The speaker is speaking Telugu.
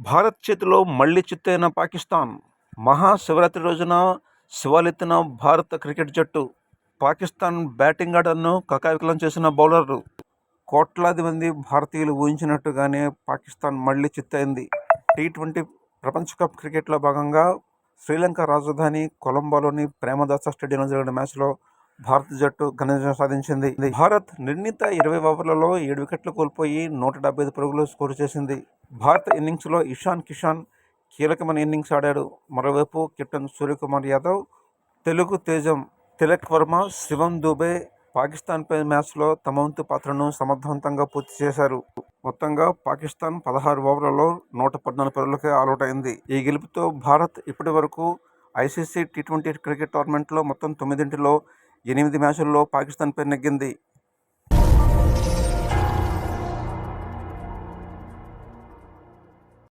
భారత్ చేతిలో మళ్లీ చిత్తయిన పాకిస్తాన్. మహాశివరాత్రి రోజున శివాలెత్తిన భారత క్రికెట్ జట్టు. పాకిస్తాన్ బ్యాటింగ్ ఆర్డర్ను కకావికలం చేసిన బౌలర్లు. కోట్లాది మంది భారతీయులు ఊహించినట్టుగానే పాకిస్తాన్ మళ్లీ చిత్తయింది. టీ20 ప్రపంచ కప్ క్రికెట్లో భాగంగా శ్రీలంక రాజధాని కొలంబోలోని ప్రేమదాస స్టేడియంలో జరిగిన మ్యాచ్లో భారత జట్టు ఘన విజయం సాధించింది. భారత్ నిర్ణీత 20 ఓవర్లలో 7 వికెట్లు కోల్పోయి 175 పరుగులు స్కోరు చేసింది. భారత ఇన్నింగ్స్లో ఇషాన్ కిషాన్ కీలకమైన ఇన్నింగ్స్ ఆడాడు. మరోవైపు కెప్టెన్ సూర్యకుమార్ యాదవ్, తెలుగు తేజం తిలక్ వర్మ, శివం దూబే పాకిస్తాన్పై మ్యాచ్లో తమ వంతు పాత్రను సమర్థవంతంగా పూర్తి చేశారు. మొత్తంగా పాకిస్తాన్ 16 ఓవర్లలో 114 పరుగులకే ఆలౌట్ అయింది. ఈ గెలుపుతో భారత్ ఇప్పటి వరకు ఐసీసీ టీ20 క్రికెట్ టోర్నమెంట్లో మొత్తం 9లో 8 మ్యాచ్ల్లో పాకిస్తాన్పై నెగ్గింది.